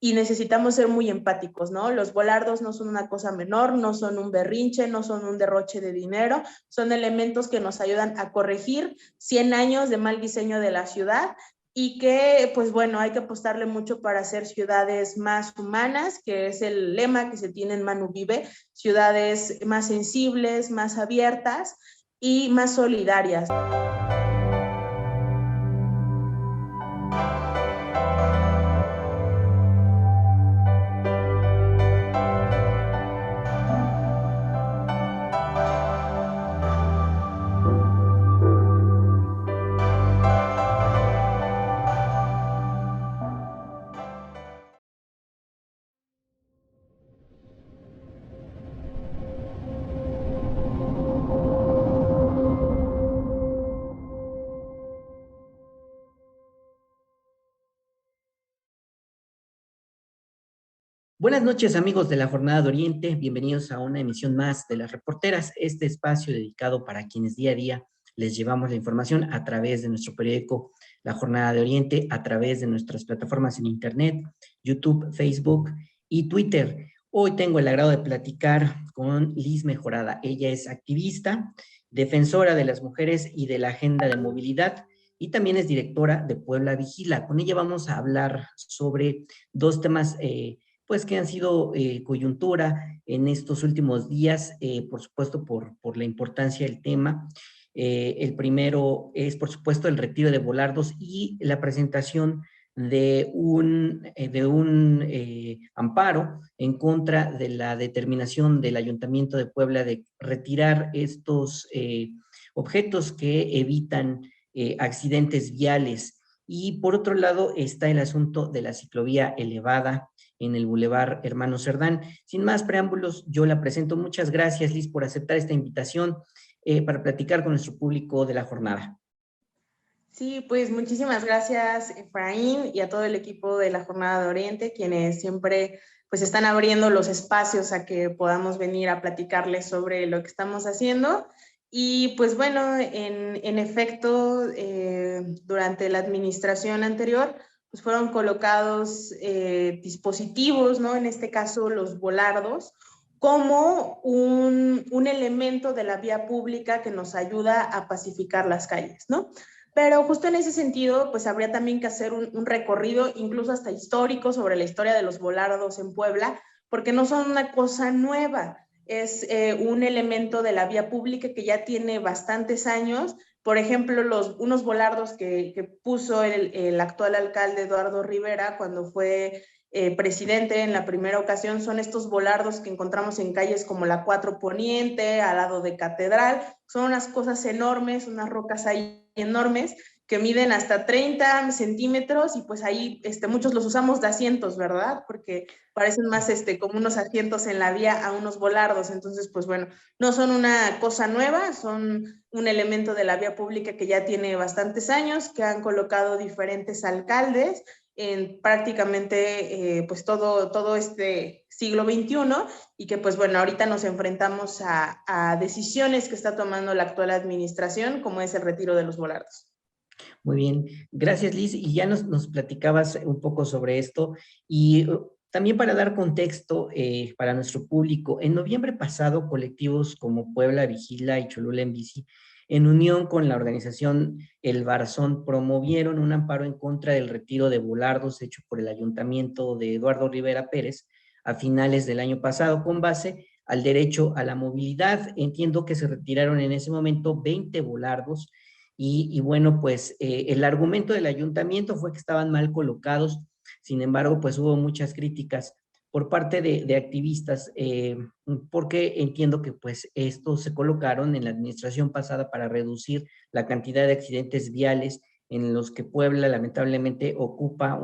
y necesitamos ser muy empáticos, ¿no? Los volardos no son una cosa menor, no son un berrinche, no son un derroche de dinero, son elementos que nos ayudan a corregir 100 años de mal diseño de la ciudad y que, pues bueno, hay que apostarle mucho para hacer ciudades más humanas, que es el lema que se tiene en Manu Vive, ciudades más sensibles, más abiertas y más solidarias. Buenas noches, amigos de la Jornada de Oriente. Bienvenidos a una emisión más de Las Reporteras, este espacio dedicado para quienes día a día les llevamos la información a través de nuestro periódico La Jornada de Oriente, a través de nuestras plataformas en Internet, YouTube, Facebook y Twitter. Hoy tengo el agrado de platicar con Liz Mejorada. Ella es activista, defensora de las mujeres y de la agenda de movilidad, y también es directora de Puebla Vigila. Con ella vamos a hablar sobre dos temas pues que han sido coyuntura en estos últimos días, por supuesto por la importancia del tema. El primero es, por supuesto, el retiro de volardos y la presentación de un amparo en contra de la determinación del Ayuntamiento de Puebla de retirar estos objetos que evitan accidentes viales. Y por otro lado está el asunto de la ciclovía elevada en el Boulevard Hermano Cerdán. Sin más preámbulos, yo la presento. Muchas gracias, Liz, por aceptar esta invitación para platicar con nuestro público de la jornada. Sí, pues muchísimas gracias, Efraín, y a todo el equipo de la Jornada de Oriente, quienes siempre pues están abriendo los espacios a que podamos venir a platicarles sobre lo que estamos haciendo. Y pues bueno, en efecto, durante la administración anterior, pues fueron colocados dispositivos, ¿no? En este caso, los volardos, como un elemento de la vía pública que nos ayuda a pacificar las calles, ¿no? Pero justo en ese sentido, pues habría también que hacer un recorrido, incluso hasta histórico, sobre la historia de los volardos en Puebla, porque no son una cosa nueva, es un elemento de la vía pública que ya tiene bastantes años. Por ejemplo, unos volardos que puso el actual alcalde Eduardo Rivera cuando fue presidente en la primera ocasión, son estos volardos que encontramos en calles como la 4 Poniente, al lado de Catedral. Son unas cosas enormes, unas rocas ahí enormes que miden hasta 30 centímetros y pues ahí muchos los usamos de asientos, ¿verdad? Porque parecen más como unos asientos en la vía a unos volardos. Entonces, pues bueno, no son una cosa nueva, son un elemento de la vía pública que ya tiene bastantes años, que han colocado diferentes alcaldes en prácticamente pues todo este siglo XXI y que pues bueno, ahorita nos enfrentamos a decisiones que está tomando la actual administración, como es el retiro de los volardos. Muy bien, gracias, Liz. Y ya nos platicabas un poco sobre esto y también para dar contexto para nuestro público, en noviembre pasado colectivos como Puebla Vigila y Cholula en Bici, en unión con la organización El Barzón, promovieron un amparo en contra del retiro de volardos hecho por el ayuntamiento de Eduardo Rivera Pérez a finales del año pasado con base al derecho a la movilidad. Entiendo que se retiraron en ese momento 20 volardos y bueno, pues el argumento del ayuntamiento fue que estaban mal colocados. Sin embargo, pues hubo muchas críticas por parte de activistas, porque entiendo que pues estos se colocaron en la administración pasada para reducir la cantidad de accidentes viales en los que Puebla lamentablemente ocupa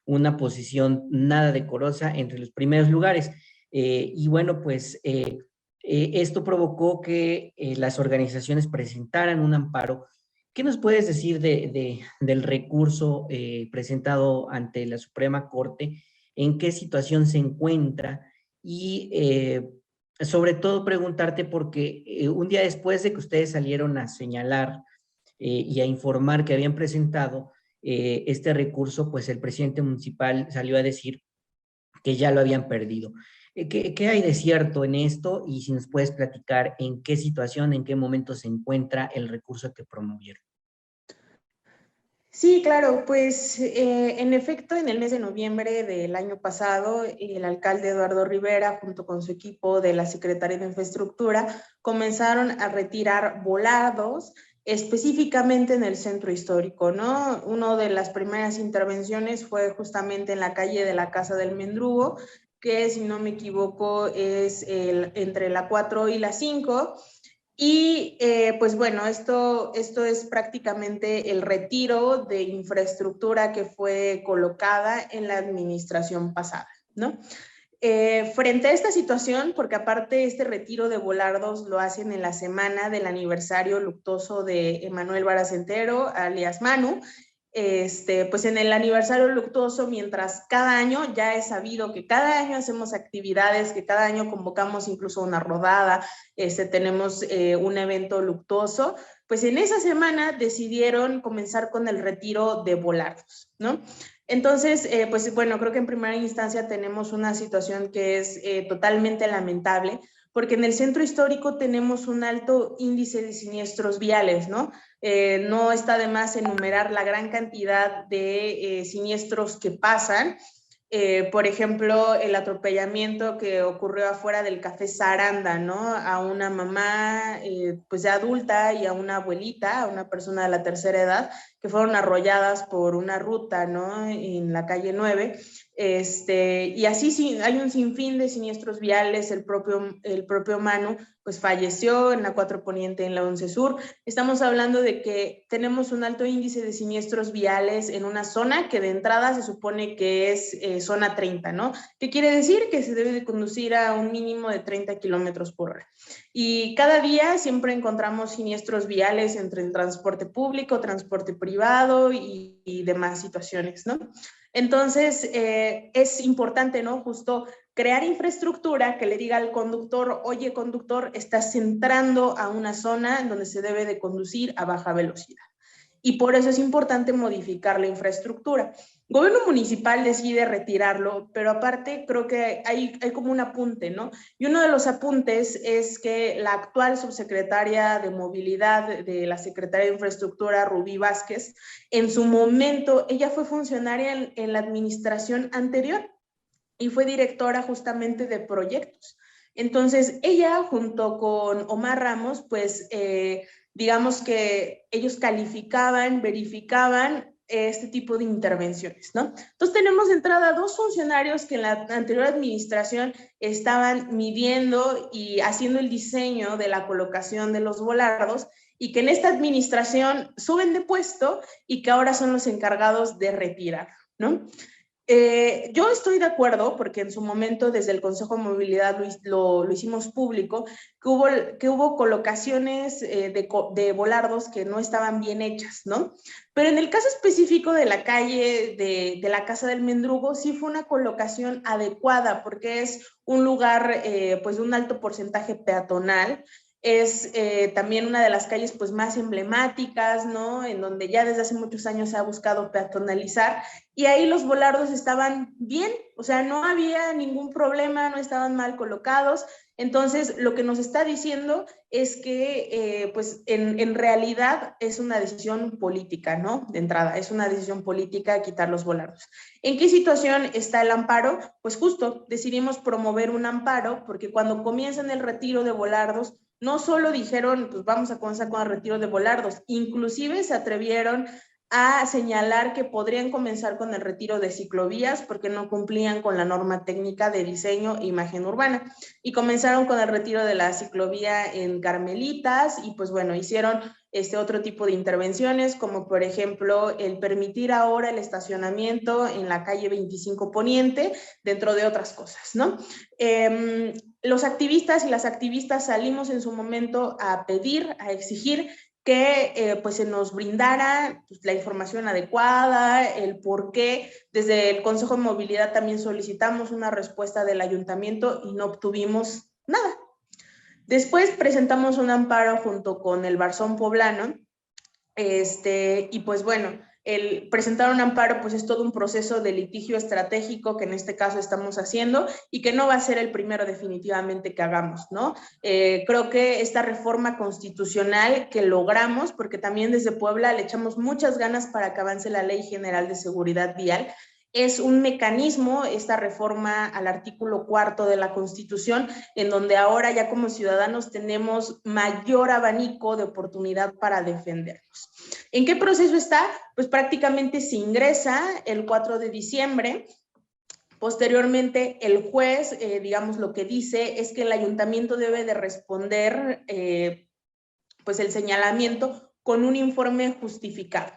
una posición nada decorosa entre los primeros lugares. Y bueno, pues esto provocó que las organizaciones presentaran un amparo. ¿Qué nos puedes decir del recurso presentado ante la Suprema Corte? ¿En qué situación se encuentra? Y sobre todo preguntarte porque un día después de que ustedes salieron a señalar y a informar que habían presentado este recurso, pues el presidente municipal salió a decir que ya lo habían perdido. ¿Qué hay de cierto en esto? Y si nos puedes platicar en qué situación, en qué momento se encuentra el recurso que promovieron. Sí, claro, pues en efecto, en el mes de noviembre del año pasado, el alcalde Eduardo Rivera, junto con su equipo de la Secretaría de Infraestructura, comenzaron a retirar volados específicamente en el centro histórico, ¿no? Una de las primeras intervenciones fue justamente en la calle de la Casa del Mendrugo, que si no me equivoco es entre la 4 y la 5. Y pues bueno, esto es prácticamente el retiro de infraestructura que fue colocada en la administración pasada, ¿no? Frente a esta situación, porque aparte este retiro de volardos lo hacen en la semana del aniversario luctuoso de Emanuel Baracentero, alias Manu, pues en el aniversario luctuoso, mientras cada año ya es sabido que cada año hacemos actividades, que cada año convocamos incluso una rodada, tenemos un evento luctuoso, pues en esa semana decidieron comenzar con el retiro de volardos, ¿no? Entonces, pues bueno, creo que en primera instancia tenemos una situación que es totalmente lamentable, porque en el centro histórico tenemos un alto índice de siniestros viales, ¿no? No está de más enumerar la gran cantidad de siniestros que pasan. Por ejemplo, el atropellamiento que ocurrió afuera del Café Saranda, ¿no? A una mamá pues ya adulta y a una abuelita, a una persona de la tercera edad, que fueron arrolladas por una ruta, ¿no? En la calle 9. Y así sí, hay un sinfín de siniestros viales, el propio Manu pues falleció en la 4 Poniente, en la 11 Sur. Estamos hablando de que tenemos un alto índice de siniestros viales en una zona que de entrada se supone que es zona 30, ¿no? ¿Qué quiere decir? Que se debe de conducir a un mínimo de 30 kilómetros por hora. Y cada día siempre encontramos siniestros viales entre el transporte público, transporte privado y demás situaciones, ¿no? Entonces, es importante, ¿no? Justo crear infraestructura que le diga al conductor, oye, conductor, estás entrando a una zona en donde se debe de conducir a baja velocidad. Y por eso es importante modificar la infraestructura. El gobierno municipal decide retirarlo, pero aparte creo que hay como un apunte, ¿no? Y uno de los apuntes es que la actual subsecretaria de Movilidad de la Secretaría de Infraestructura, Rubí Vázquez, en su momento, ella fue funcionaria en la administración anterior y fue directora justamente de proyectos. Entonces, ella junto con Omar Ramos, pues digamos que ellos calificaban, verificaban este tipo de intervenciones, ¿no? Entonces tenemos de entrada dos funcionarios que en la anterior administración estaban midiendo y haciendo el diseño de la colocación de los volardos y que en esta administración suben de puesto y que ahora son los encargados de retirar, ¿no? Yo estoy de acuerdo, porque en su momento desde el Consejo de Movilidad lo hicimos público, que hubo colocaciones de volardos que no estaban bien hechas, ¿no? Pero en el caso específico de la calle de la Casa del Mendrugo, sí fue una colocación adecuada, porque es un lugar pues de un alto porcentaje peatonal. Es también una de las calles pues más emblemáticas, ¿no? En donde ya desde hace muchos años se ha buscado peatonalizar y ahí los volardos estaban bien, o sea, no había ningún problema, no estaban mal colocados. Entonces, lo que nos está diciendo es que, pues, en realidad es una decisión política, ¿no? De entrada, es una decisión política quitar los volardos. ¿En qué situación está el amparo? Pues justo decidimos promover un amparo porque cuando comienzan el retiro de volardos, no solo dijeron, pues vamos a comenzar con el retiro de volardos, inclusive se atrevieron a señalar que podrían comenzar con el retiro de ciclovías porque no cumplían con la norma técnica de diseño e imagen urbana. Y comenzaron con el retiro de la ciclovía en Carmelitas y pues bueno, hicieron otro tipo de intervenciones, como por ejemplo el permitir ahora el estacionamiento en la calle 25 Poniente, dentro de otras cosas, ¿no? Los activistas y las activistas salimos en su momento a pedir, a exigir que pues se nos brindara pues, la información adecuada, el por qué. Desde el Consejo de Movilidad también solicitamos una respuesta del ayuntamiento y no obtuvimos nada. Después presentamos un amparo junto con el Barzón Poblano, y pues bueno, El presentar un amparo pues es todo un proceso de litigio estratégico que en este caso estamos haciendo y que no va a ser el primero definitivamente que hagamos, ¿no? Creo que esta reforma constitucional que logramos, porque también desde Puebla le echamos muchas ganas para que avance la Ley General de Seguridad Vial, es un mecanismo, esta reforma al artículo 4 de la Constitución, en donde ahora ya como ciudadanos tenemos mayor abanico de oportunidad para defendernos. ¿En qué proceso está? Pues prácticamente se ingresa el 4 de diciembre. Posteriormente, el juez, digamos, lo que dice es que el ayuntamiento debe de responder pues el señalamiento con un informe justificado.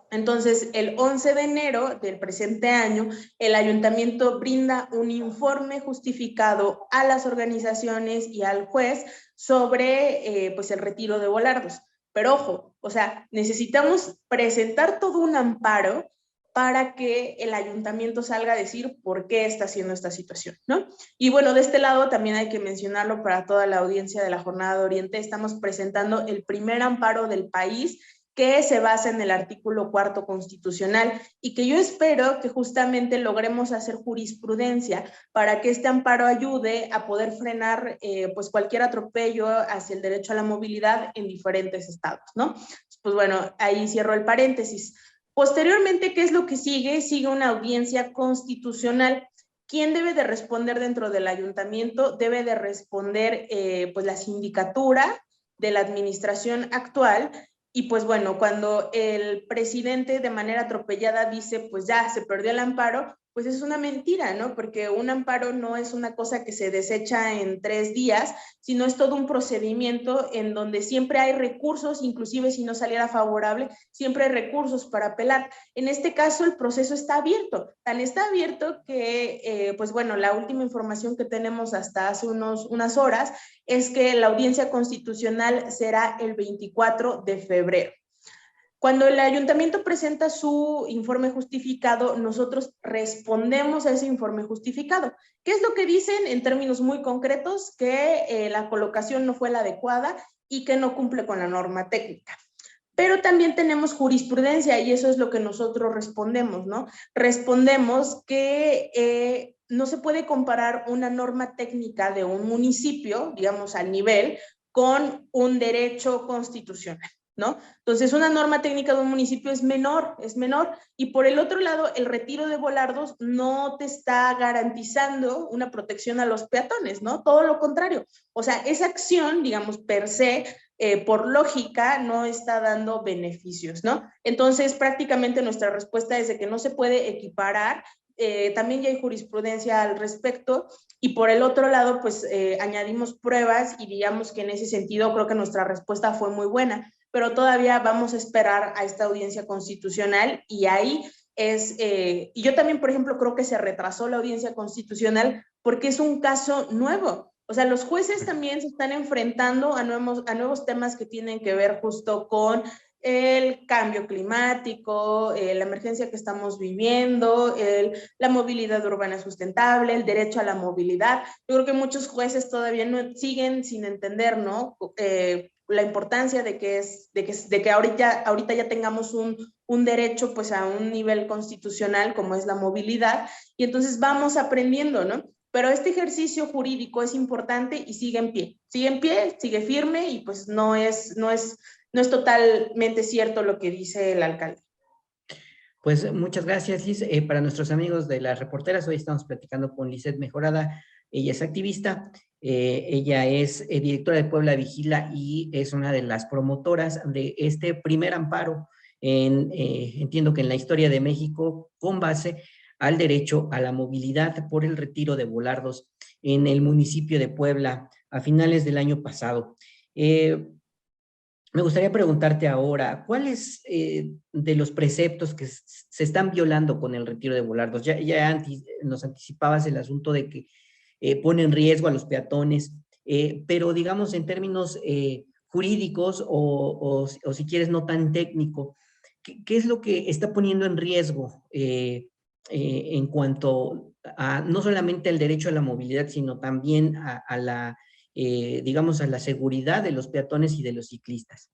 Entonces, el 11 de enero del presente año, el ayuntamiento brinda un informe justificado a las organizaciones y al juez sobre pues el retiro de volardos. Pero ojo, o sea, necesitamos presentar todo un amparo para que el ayuntamiento salga a decir por qué está haciendo esta situación, ¿no? Y bueno, de este lado también hay que mencionarlo para toda la audiencia de la Jornada de Oriente, estamos presentando el primer amparo del país que se basa en el artículo 4 constitucional y que yo espero que justamente logremos hacer jurisprudencia para que este amparo ayude a poder frenar pues cualquier atropello hacia el derecho a la movilidad en diferentes estados, ¿no? Pues bueno, ahí cierro el paréntesis. Posteriormente, ¿qué es lo que sigue? Sigue una audiencia constitucional. ¿Quién debe de responder dentro del ayuntamiento? Debe de responder pues la sindicatura de la administración actual. Y pues bueno, cuando el presidente de manera atropellada dice, pues ya se perdió el amparo, pues es una mentira, ¿no? Porque un amparo no es una cosa que se desecha en 3 días, sino es todo un procedimiento en donde siempre hay recursos, inclusive si no saliera favorable, siempre hay recursos para apelar. En este caso, el proceso está abierto. Tan está abierto que, pues bueno, la última información que tenemos hasta hace unas horas es que la audiencia constitucional será el 24 de febrero. Cuando el ayuntamiento presenta su informe justificado, nosotros respondemos a ese informe justificado. ¿Qué es lo que dicen en términos muy concretos? Que la colocación no fue la adecuada y que no cumple con la norma técnica. Pero también tenemos jurisprudencia y eso es lo que nosotros respondemos, ¿no? Respondemos que no se puede comparar una norma técnica de un municipio, digamos, al nivel, con un derecho constitucional, ¿no? Entonces, una norma técnica de un municipio es menor, y por el otro lado, el retiro de volardos no te está garantizando una protección a los peatones, ¿no? Todo lo contrario. O sea, esa acción, digamos, per se, por lógica, no está dando beneficios, ¿no? Entonces, prácticamente nuestra respuesta es de que no se puede equiparar. También ya hay jurisprudencia al respecto y por el otro lado, pues añadimos pruebas y digamos que en ese sentido creo que nuestra respuesta fue muy buena, pero todavía vamos a esperar a esta audiencia constitucional y ahí y yo también, por ejemplo, creo que se retrasó la audiencia constitucional porque es un caso nuevo. O sea, los jueces también se están enfrentando a nuevos temas que tienen que ver justo con el cambio climático, la emergencia que estamos viviendo, la movilidad urbana sustentable, el derecho a la movilidad. Yo creo que muchos jueces todavía no siguen sin entender, ¿no? La importancia de que ahorita ya tengamos un derecho pues a un nivel constitucional como es la movilidad y entonces vamos aprendiendo, ¿no? Pero este ejercicio jurídico es importante y sigue en pie, sigue firme y pues no es totalmente cierto lo que dice el alcalde. Pues muchas gracias, Liz. Para nuestros amigos de las reporteras, hoy estamos platicando con Lizeth Mejorada. Ella es activista, ella es directora de Puebla Vigila y es una de las promotoras de este primer amparo, entiendo que en la historia de México, con base al derecho a la movilidad por el retiro de volardos en el municipio de Puebla a finales del año pasado. Me gustaría preguntarte ahora, ¿cuáles de los preceptos que se están violando con el retiro de volardos? Ya nos anticipabas el asunto de que pone en riesgo a los peatones, pero digamos en términos jurídicos o si quieres no tan técnico, ¿qué es lo que está poniendo en riesgo en cuanto a no solamente el derecho a la movilidad, sino también a la, digamos, a la seguridad de los peatones y de los ciclistas?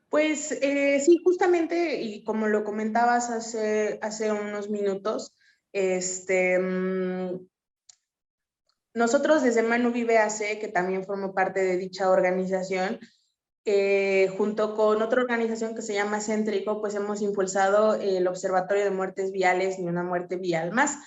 Pues sí, justamente, y como lo comentabas hace unos minutos, nosotros desde Manu Vive AC, que también formo parte de dicha organización, junto con otra organización que se llama Céntrico, pues hemos impulsado el Observatorio de Muertes Viales, Ni una muerte vial más,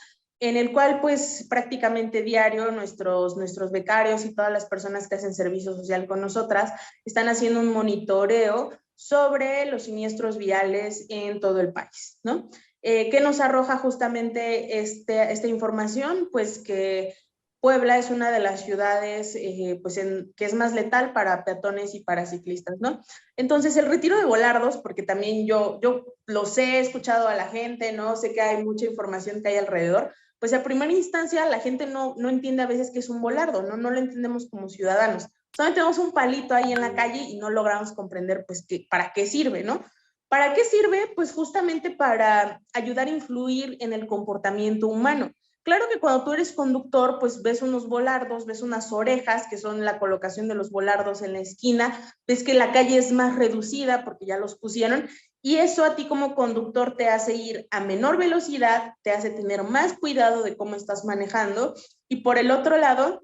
en el cual pues prácticamente diario nuestros becarios y todas las personas que hacen servicio social con nosotras están haciendo un monitoreo sobre los siniestros viales en todo el país, ¿no? ¿Qué nos arroja justamente esta información? Pues que Puebla es una de las ciudades pues que es más letal para peatones y para ciclistas, ¿no? Entonces, el retiro de volardos, porque también yo lo sé, he escuchado a la gente, ¿no? Sé que hay mucha información que hay alrededor, pues a primera instancia la gente no entiende a veces qué es un volardo, ¿no? No lo entendemos como ciudadanos. Solamente tenemos un palito ahí en la calle y no logramos comprender, pues, para qué sirve, ¿no? ¿Para qué sirve? Pues justamente para ayudar a influir en el comportamiento humano. Claro que cuando tú eres conductor, pues ves unos volardos, ves unas orejas, que son la colocación de los volardos en la esquina, ves que la calle es más reducida porque ya los pusieron, y eso a ti como conductor te hace ir a menor velocidad, te hace tener más cuidado de cómo estás manejando, y por el otro lado,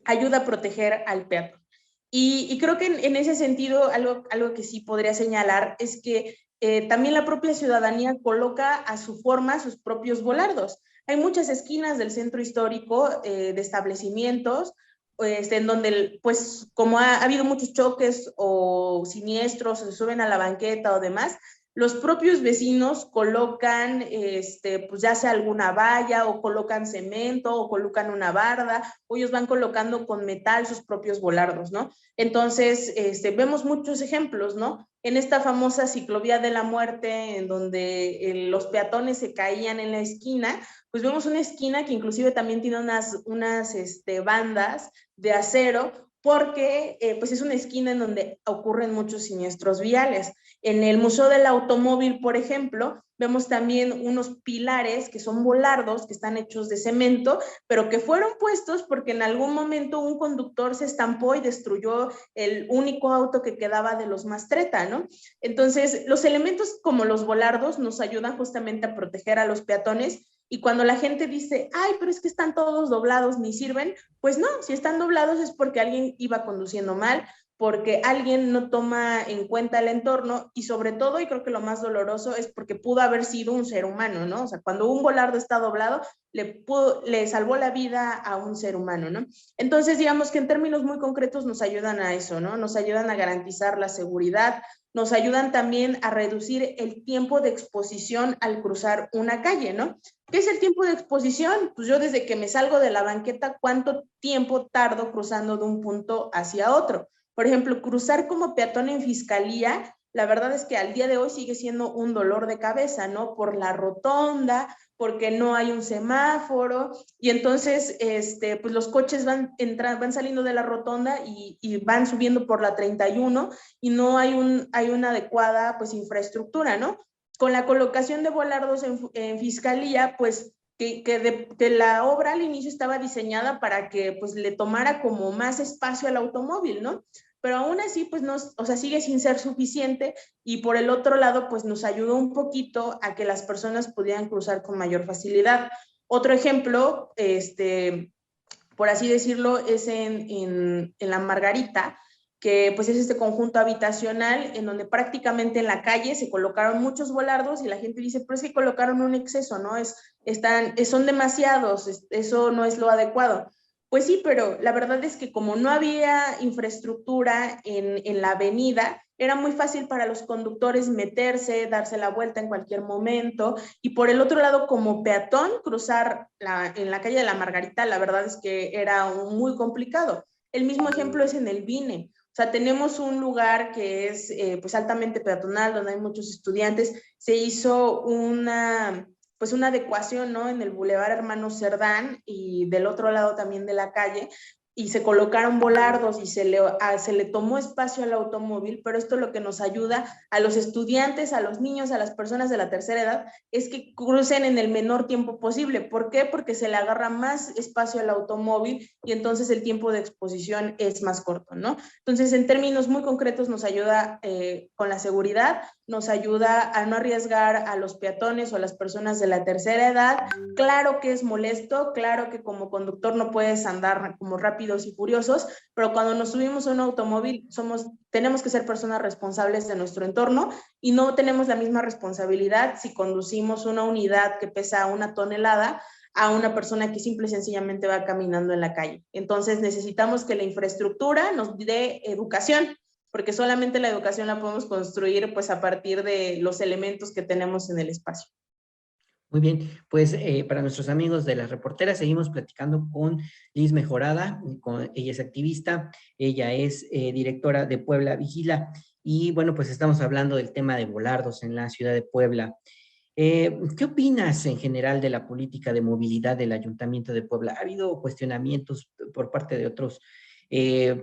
ayuda a proteger al peatón. Y creo que en ese sentido, algo que sí podría señalar es que también la propia ciudadanía coloca a su forma sus propios volardos. Hay muchas esquinas del centro histórico de establecimientos en donde, pues, como ha habido muchos choques o siniestros, o se suben a la banqueta o demás, los propios vecinos colocan, pues ya sea alguna valla o colocan cemento o colocan una barda o ellos van colocando con metal sus propios volardos, ¿no? Entonces, vemos muchos ejemplos, ¿no? En esta famosa ciclovía de la muerte, en donde los peatones se caían en la esquina, pues vemos una esquina que inclusive también tiene unas bandas de acero, porque pues es una esquina en donde ocurren muchos siniestros viales. En el Museo del Automóvil, por ejemplo, vemos también unos pilares que son volardos, que están hechos de cemento, pero que fueron puestos porque en algún momento un conductor se estampó y destruyó el único auto que quedaba de los Mastretta, ¿no? Entonces, los elementos como los volardos nos ayudan justamente a proteger a los peatones, y cuando la gente dice, ay, pero es que están todos doblados, ni sirven, pues no, si están doblados es porque alguien iba conduciendo mal, porque alguien no toma en cuenta el entorno, y sobre todo, y creo que lo más doloroso, es porque pudo haber sido un ser humano, ¿no? O sea, cuando un volardo está doblado, le salvó la vida a un ser humano, ¿no? Entonces, digamos que en términos muy concretos nos ayudan a eso, ¿no? Nos ayudan a garantizar la seguridad, nos ayudan también a reducir el tiempo de exposición al cruzar una calle, ¿no? ¿Qué es el tiempo de exposición? Pues yo desde que me salgo de la banqueta, ¿cuánto tiempo tardo cruzando de un punto hacia otro? Por ejemplo, cruzar como peatón en Fiscalía, la verdad es que al día de hoy sigue siendo un dolor de cabeza, ¿no? Por la rotonda, porque no hay un semáforo, y entonces pues los coches van saliendo de la rotonda y van subiendo por la 31 y no hay una adecuada pues infraestructura, ¿no? Con la colocación de volardos en Fiscalía, pues que la obra al inicio estaba diseñada para que pues le tomara como más espacio al automóvil, ¿no? Pero aún así, pues o sea, sigue sin ser suficiente, y por el otro lado, pues nos ayudó un poquito a que las personas pudieran cruzar con mayor facilidad. Otro ejemplo, por así decirlo, es en la Margarita, que pues es este conjunto habitacional en donde prácticamente en la calle se colocaron muchos volardos, y la gente dice, pero es que colocaron un exceso, ¿no? Son demasiados, eso no es lo adecuado. Pues sí, pero la verdad es que como no había infraestructura en la avenida, era muy fácil para los conductores meterse, darse la vuelta en cualquier momento, y por el otro lado, como peatón, cruzar en la calle de la Margarita, la verdad es que era muy complicado. El mismo ejemplo es en el Vine. O sea, tenemos un lugar que es pues altamente peatonal, donde hay muchos estudiantes. Se hizo pues una adecuación, ¿no? En el Boulevard Hermano Cerdán y del otro lado también de la calle, y se colocaron volardos y se le tomó espacio al automóvil, pero esto lo que nos ayuda a los estudiantes, a los niños, a las personas de la tercera edad, es que crucen en el menor tiempo posible. ¿Por qué? Porque se le agarra más espacio al automóvil y entonces el tiempo de exposición es más corto, ¿no? Entonces, en términos muy concretos, nos ayuda con la seguridad, nos ayuda a no arriesgar a los peatones o a las personas de la tercera edad. Claro que es molesto, claro que como conductor no puedes andar como rápidos y furiosos, pero cuando nos subimos a un automóvil tenemos que ser personas responsables de nuestro entorno y no tenemos la misma responsabilidad si conducimos una unidad que pesa 1 tonelada a una persona que simple y sencillamente va caminando en la calle. Entonces necesitamos que la infraestructura nos dé educación, porque solamente la educación la podemos construir pues a partir de los elementos que tenemos en el espacio. Muy bien, pues para nuestros amigos de las reporteras, seguimos platicando con Liz Mejorada, ella es activista, ella es directora de Puebla Vigila, y bueno, pues estamos hablando del tema de volardos en la ciudad de Puebla. ¿Qué opinas en general de la política de movilidad del Ayuntamiento de Puebla? ¿Ha habido cuestionamientos por parte de otros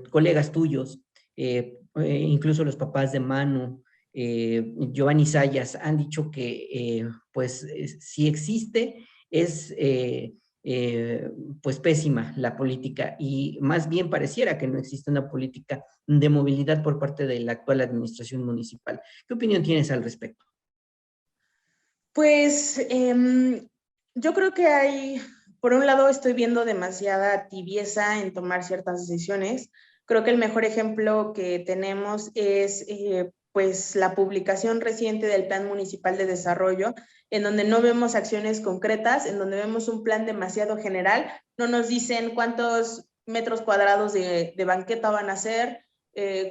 colegas tuyos, incluso los papás de Manu, Giovanni Sayas, han dicho que pues si existe es pues pésima la política y más bien pareciera que no existe una política de movilidad por parte de la actual administración municipal? ¿Qué opinión tienes al respecto? Pues yo creo que por un lado estoy viendo demasiada tibieza en tomar ciertas decisiones. Creo que el mejor ejemplo que tenemos es pues la publicación reciente del Plan Municipal de Desarrollo, en donde no vemos acciones concretas, en donde vemos un plan demasiado general. No nos dicen cuántos metros cuadrados de banqueta van a ser,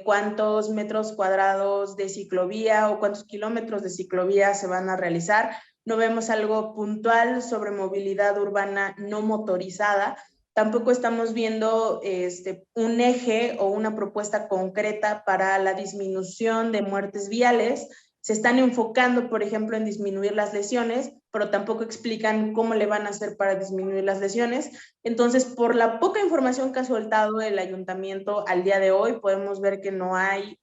cuántos metros cuadrados de ciclovía o cuántos kilómetros de ciclovía se van a realizar. No vemos algo puntual sobre movilidad urbana no motorizada. Tampoco estamos viendo un eje o una propuesta concreta para la disminución de muertes viales. Se están enfocando, por ejemplo, en disminuir las lesiones, pero tampoco explican cómo le van a hacer para disminuir las lesiones. Entonces, por la poca información que ha soltado el ayuntamiento al día de hoy, podemos ver que no hay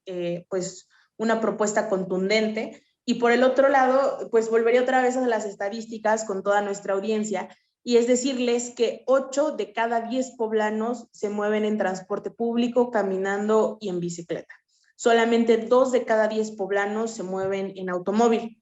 pues una propuesta contundente. Y por el otro lado, pues volvería otra vez a las estadísticas con toda nuestra audiencia, y es decirles que 8 de cada 10 poblanos se mueven en transporte público, caminando y en bicicleta. Solamente 2 de cada 10 poblanos se mueven en automóvil,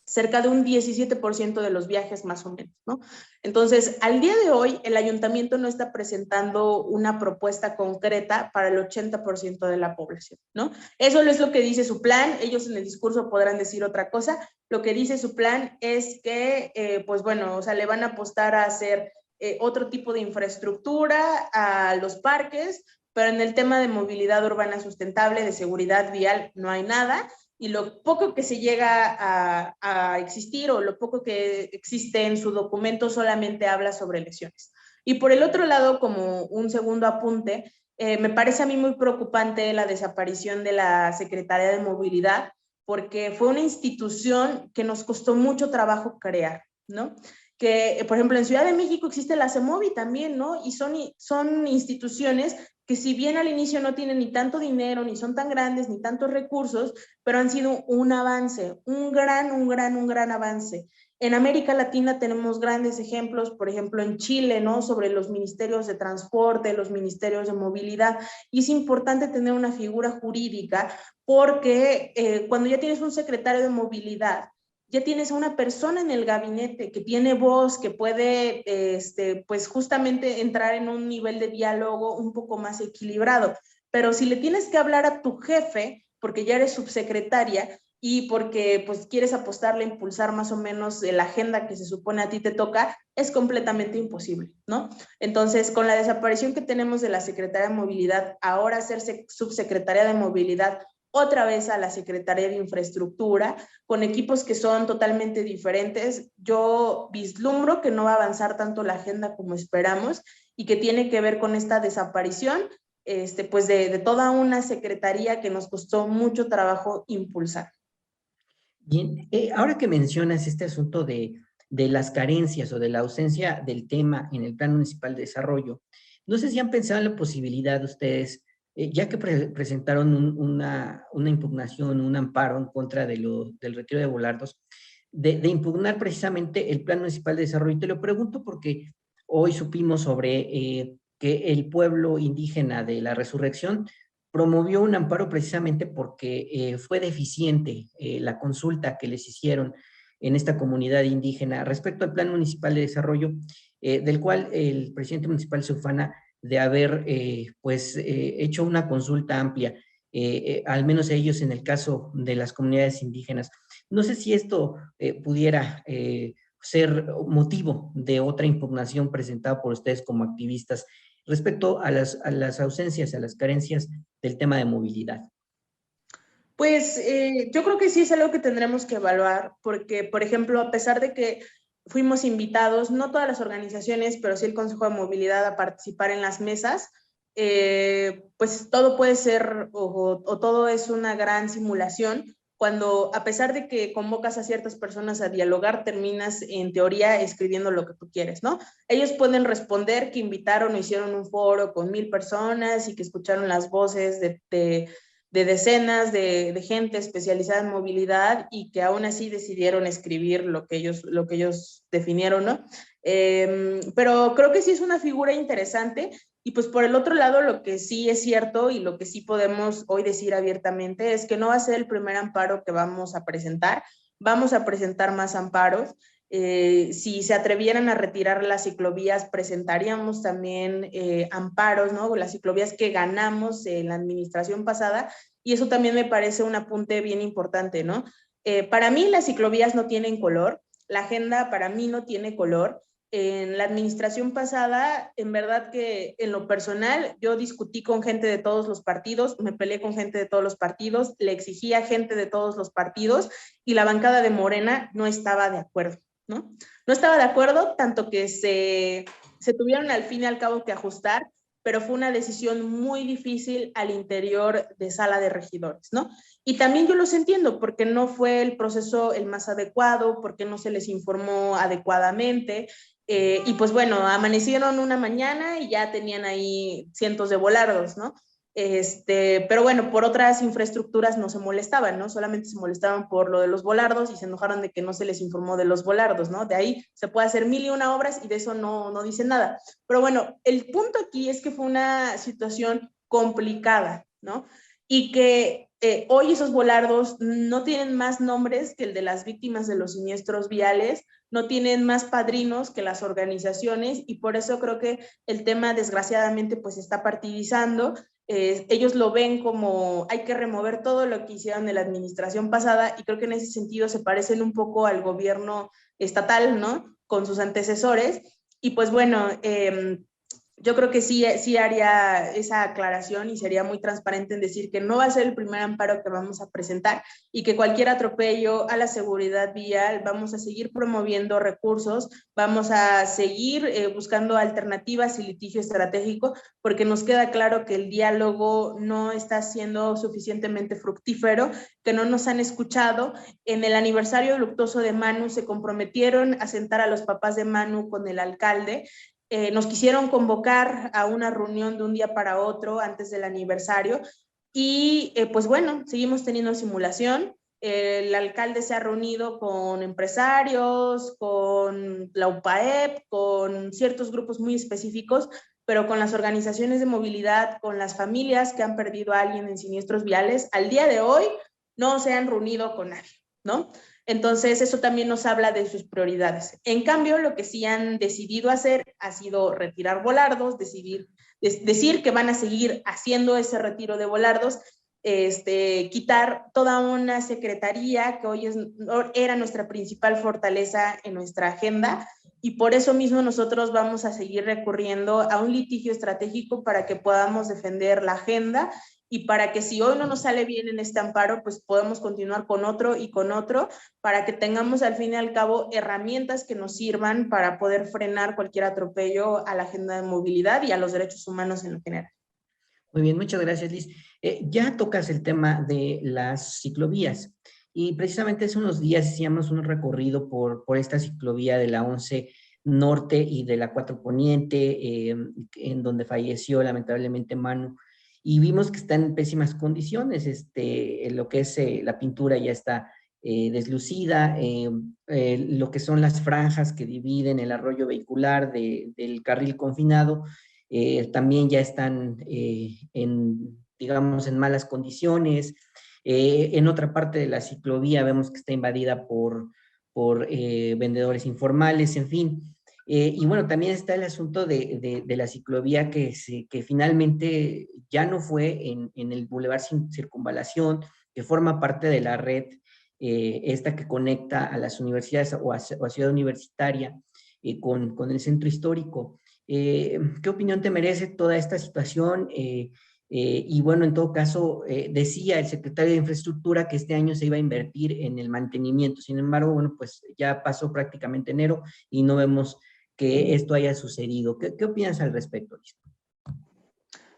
cerca de un 17% de los viajes más o menos, ¿no? Entonces, al día de hoy, el ayuntamiento no está presentando una propuesta concreta para el 80% de la población, ¿no? Eso no es lo que dice su plan. Ellos en el discurso podrán decir otra cosa. Lo que dice su plan es que, pues bueno, o sea, le van a apostar a hacer otro tipo de infraestructura a los parques, pero en el tema de movilidad urbana sustentable, de seguridad vial, no hay nada. Y lo poco que se llega a existir o lo poco que existe en su documento solamente habla sobre lesiones. Y por el otro lado, como un segundo apunte, me parece a mí muy preocupante la desaparición de la Secretaría de Movilidad, porque fue una institución que nos costó mucho trabajo crear, ¿no? Que, por ejemplo, en Ciudad de México existe la CEMOVI también, ¿no? Y son instituciones que si bien al inicio no tienen ni tanto dinero, ni son tan grandes, ni tantos recursos, pero han sido un avance, un gran avance. En América Latina tenemos grandes ejemplos, por ejemplo en Chile, ¿no? Sobre los ministerios de transporte, los ministerios de movilidad, y es importante tener una figura jurídica porque cuando ya tienes un secretario de movilidad, ya tienes a una persona en el gabinete que tiene voz, que puede, pues justamente entrar en un nivel de diálogo un poco más equilibrado. Pero si le tienes que hablar a tu jefe, porque ya eres subsecretaria y porque pues quieres apostarle a impulsar más o menos la agenda que se supone a ti te toca, es completamente imposible, ¿no? Entonces, con la desaparición que tenemos de la Secretaría de Movilidad, ahora hacerse subsecretaria de Movilidad otra vez a la Secretaría de Infraestructura, con equipos que son totalmente diferentes, yo vislumbro que no va a avanzar tanto la agenda como esperamos y que tiene que ver con esta desaparición pues de toda una secretaría que nos costó mucho trabajo impulsar. Bien, ahora que mencionas este asunto de las carencias o de la ausencia del tema en el Plan Municipal de Desarrollo, No sé si han pensado en la posibilidad ustedes, ya que presentaron una impugnación, un amparo en contra del retiro de volardos, de impugnar precisamente el Plan Municipal de Desarrollo. Y te lo pregunto porque hoy supimos sobre que el pueblo indígena de la Resurrección promovió un amparo precisamente porque fue deficiente la consulta que les hicieron en esta comunidad indígena respecto al Plan Municipal de Desarrollo, del cual el presidente municipal se ufana de haber hecho una consulta amplia, al menos ellos en el caso de las comunidades indígenas. No sé si esto pudiera ser motivo de otra impugnación presentada por ustedes como activistas respecto a las ausencias, a las carencias del tema de movilidad. Pues yo creo que sí es algo que tendremos que evaluar, porque, por ejemplo, a pesar de que fuimos invitados, no todas las organizaciones, pero sí el Consejo de Movilidad a participar en las mesas, pues todo puede ser o todo es una gran simulación, cuando a pesar de que convocas a ciertas personas a dialogar, terminas en teoría escribiendo lo que tú quieres, ¿no? Ellos pueden responder que invitaron o hicieron un foro con 1000 personas y que escucharon las voces de decenas de gente especializada en movilidad y que aún así decidieron escribir lo que ellos definieron, ¿no? Pero creo que sí es una figura interesante y pues por el otro lado lo que sí es cierto y lo que sí podemos hoy decir abiertamente es que no va a ser el primer amparo que vamos a presentar más amparos. Si se atrevieran a retirar las ciclovías, presentaríamos también amparos, ¿no? Las ciclovías que ganamos en la administración pasada, y eso también me parece un apunte bien importante, ¿no? Para mí las ciclovías no tienen color, la agenda para mí no tiene color. En la administración pasada, en verdad que en lo personal, yo discutí con gente de todos los partidos, me peleé con gente de todos los partidos, le exigía a gente de todos los partidos y la bancada de Morena no estaba de acuerdo, ¿no? No estaba de acuerdo, tanto que se tuvieron al fin y al cabo que ajustar, pero fue una decisión muy difícil al interior de sala de regidores, ¿no? Y también yo los entiendo, porque no fue el proceso el más adecuado, porque no se les informó adecuadamente, y pues bueno, amanecieron una mañana y ya tenían ahí cientos de volardos, ¿no? Pero bueno, por otras infraestructuras no se molestaban, ¿no? Solamente se molestaban por lo de los volardos y se enojaron de que no se les informó de los volardos, ¿no? De ahí se puede hacer 1000 y una obras y de eso no dicen nada. Pero bueno, el punto aquí es que fue una situación complicada, ¿no? Y que hoy esos volardos no tienen más nombres que el de las víctimas de los siniestros viales, no tienen más padrinos que las organizaciones y por eso creo que el tema desgraciadamente pues está partidizando. Ellos lo ven como hay que remover todo lo que hicieron en la administración pasada y creo que en ese sentido se parecen un poco al gobierno estatal, ¿no? Con sus antecesores. Y pues bueno, yo creo que sí haría esa aclaración y sería muy transparente en decir que no va a ser el primer amparo que vamos a presentar y que cualquier atropello a la seguridad vial vamos a seguir promoviendo recursos, vamos a seguir buscando alternativas y litigio estratégico, porque nos queda claro que el diálogo no está siendo suficientemente fructífero, que no nos han escuchado. En el aniversario luctuoso de Manu se comprometieron a sentar a los papás de Manu con el alcalde. Nos quisieron convocar a una reunión de un día para otro antes del aniversario y pues bueno, seguimos teniendo simulación. El alcalde se ha reunido con empresarios, con la UPAEP, con ciertos grupos muy específicos, pero con las organizaciones de movilidad, con las familias que han perdido a alguien en siniestros viales, al día de hoy no se han reunido con nadie, ¿no? Entonces, eso también nos habla de sus prioridades. En cambio, lo que sí han decidido hacer ha sido retirar volardos, decir que van a seguir haciendo ese retiro de volardos, quitar toda una secretaría que hoy era nuestra principal fortaleza en nuestra agenda y por eso mismo nosotros vamos a seguir recurriendo a un litigio estratégico para que podamos defender la agenda y para que si hoy no nos sale bien en este amparo, pues podemos continuar con otro y con otro, para que tengamos al fin y al cabo herramientas que nos sirvan para poder frenar cualquier atropello a la agenda de movilidad y a los derechos humanos en general. Muy bien, muchas gracias, Liz. Ya tocas el tema de las ciclovías y precisamente hace unos días hacíamos un recorrido por esta ciclovía de la 11 Norte y de la 4 Poniente, en donde falleció lamentablemente Manu, y vimos que está en pésimas condiciones, lo que es la pintura ya está deslucida, lo que son las franjas que dividen el arroyo vehicular del carril confinado, también ya están digamos, en malas condiciones. En otra parte de la ciclovía vemos que está invadida por vendedores informales, en fin. Y bueno, también está el asunto de la ciclovía que finalmente ya no fue en el Boulevard Circunvalación, que forma parte de la red esta que conecta a las universidades o a Ciudad Universitaria con el centro histórico. ¿Qué opinión te merece toda esta situación? Y bueno, en todo caso, decía el secretario de Infraestructura que este año se iba a invertir en el mantenimiento. Sin embargo, bueno, pues ya pasó prácticamente enero y no vemos que esto haya sucedido. ¿Qué opinas al respecto, Liz?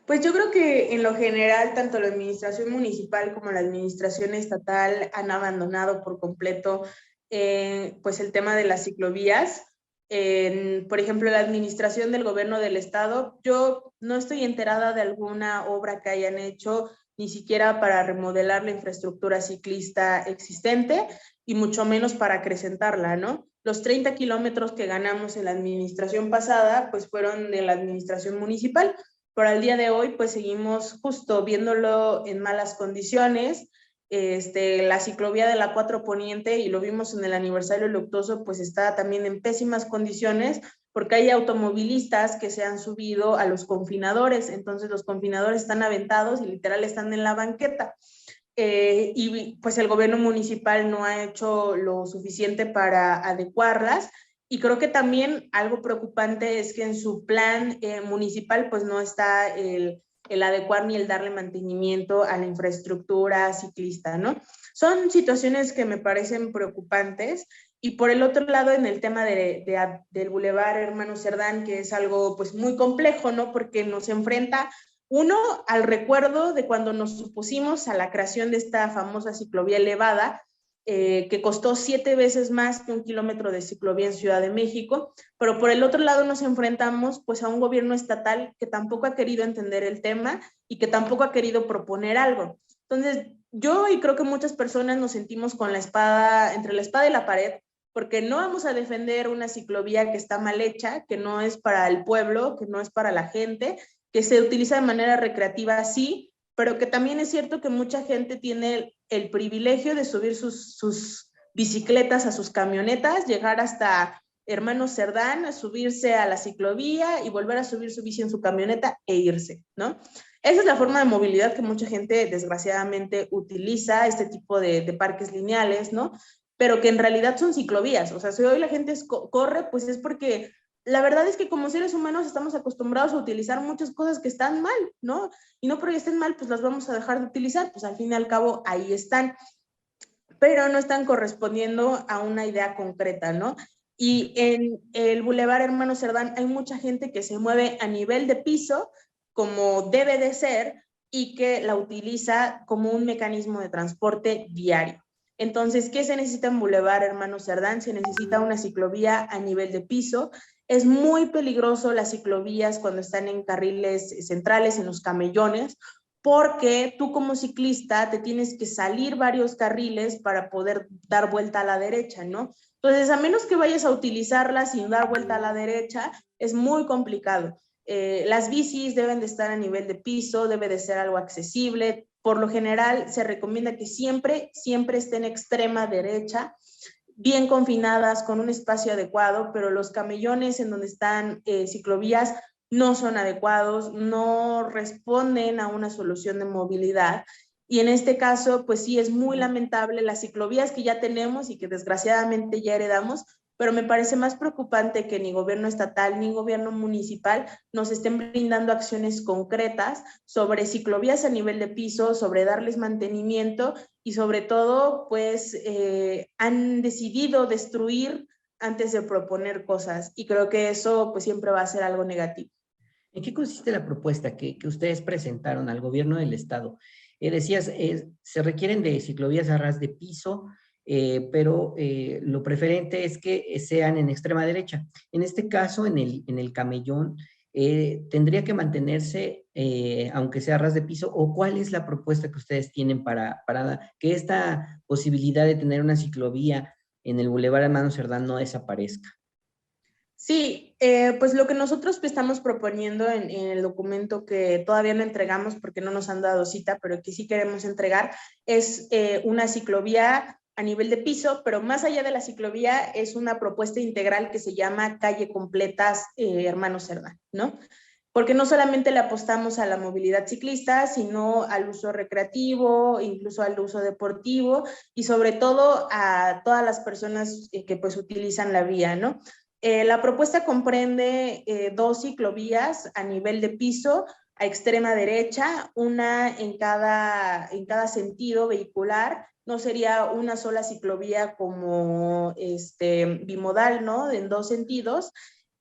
Pues yo creo que en lo general, tanto la administración municipal como la administración estatal han abandonado por completo pues el tema de las ciclovías. Por ejemplo, la administración del gobierno del estado, yo no estoy enterada de alguna obra que hayan hecho, ni siquiera para remodelar la infraestructura ciclista existente y mucho menos para acrecentarla, ¿no? Los 30 kilómetros que ganamos en la administración pasada, pues fueron de la administración municipal, pero al día de hoy pues seguimos justo viéndolo en malas condiciones. La ciclovía de la 4 Poniente, y lo vimos en el aniversario luctuoso, pues está también en pésimas condiciones porque hay automovilistas que se han subido a los confinadores, entonces los confinadores están aventados y literal están en la banqueta. Y pues el gobierno municipal no ha hecho lo suficiente para adecuarlas. Y creo que también algo preocupante es que en su plan municipal pues no está el adecuar ni el darle mantenimiento a la infraestructura ciclista, ¿no? Son situaciones que me parecen preocupantes. Y por el otro lado, en el tema del Boulevard Hermano Cerdán, que es algo pues muy complejo, ¿no? Porque nos enfrenta uno, al recuerdo de cuando nos opusimos a la creación de esta famosa ciclovía elevada, que costó 7 veces más que un kilómetro de ciclovía en Ciudad de México, pero por el otro lado nos enfrentamos pues a un gobierno estatal que tampoco ha querido entender el tema y que tampoco ha querido proponer algo. Entonces, yo y creo que muchas personas nos sentimos con la espada, entre la espada y la pared, porque no vamos a defender una ciclovía que está mal hecha, que no es para el pueblo, que no es para la gente, que se utiliza de manera recreativa, sí, pero que también es cierto que mucha gente tiene el privilegio de subir sus bicicletas a sus camionetas, llegar hasta Hermano Cerdán, a subirse a la ciclovía y volver a subir su bici en su camioneta e irse, ¿no? Esa es la forma de movilidad que mucha gente desgraciadamente utiliza, este tipo de parques lineales, ¿no? Pero que en realidad son ciclovías. O sea, si hoy la gente corre, pues es porque la verdad es que como seres humanos estamos acostumbrados a utilizar muchas cosas que están mal, ¿no? Y no porque estén mal, pues las vamos a dejar de utilizar, pues al fin y al cabo ahí están, pero no están correspondiendo a una idea concreta, ¿no? Y en el Boulevard Hermano Cerdán hay mucha gente que se mueve a nivel de piso, como debe de ser, y que la utiliza como un mecanismo de transporte diario. Entonces, ¿qué se necesita en Boulevard Hermano Cerdán? Se necesita una ciclovía a nivel de piso. Es muy peligroso las ciclovías cuando están en carriles centrales, en los camellones, porque tú como ciclista te tienes que salir varios carriles para poder dar vuelta a la derecha, ¿no? Entonces, a menos que vayas a utilizarla sin dar vuelta a la derecha, es muy complicado. Las bicis deben de estar a nivel de piso, debe de ser algo accesible. Por lo general, se recomienda que siempre estén extrema derecha, bien confinadas, con un espacio adecuado, pero los camellones en donde están ciclovías no son adecuados, no responden a una solución de movilidad. Y en este caso, pues sí, es muy lamentable las ciclovías que ya tenemos y que desgraciadamente ya heredamos, pero me parece más preocupante que ni gobierno estatal ni gobierno municipal nos estén brindando acciones concretas sobre ciclovías a nivel de piso, sobre darles mantenimiento y sobre todo, pues han decidido destruir antes de proponer cosas, y creo que eso pues siempre va a ser algo negativo. ¿En qué consiste la propuesta que ustedes presentaron al gobierno del estado? Decías, se requieren de ciclovías a ras de piso, pero lo preferente es que sean en extrema derecha. En este caso, en el camellón, tendría que mantenerse, aunque sea ras de piso, o cuál es la propuesta que ustedes tienen para que esta posibilidad de tener una ciclovía en el Boulevard Hermano Cerdán no desaparezca. Sí, pues lo que nosotros estamos proponiendo en el documento que todavía no entregamos porque no nos han dado cita, pero que sí queremos entregar, es una ciclovía a nivel de piso, pero más allá de la ciclovía es una propuesta integral que se llama Calle Completas Hermano Cerdán, ¿no? Porque no solamente le apostamos a la movilidad ciclista, sino al uso recreativo, incluso al uso deportivo y sobre todo a todas las personas que pues utilizan la vía, ¿no? La propuesta comprende dos ciclovías a nivel de piso a extrema derecha, una en cada sentido vehicular. No sería una sola ciclovía como bimodal, ¿no? En dos sentidos.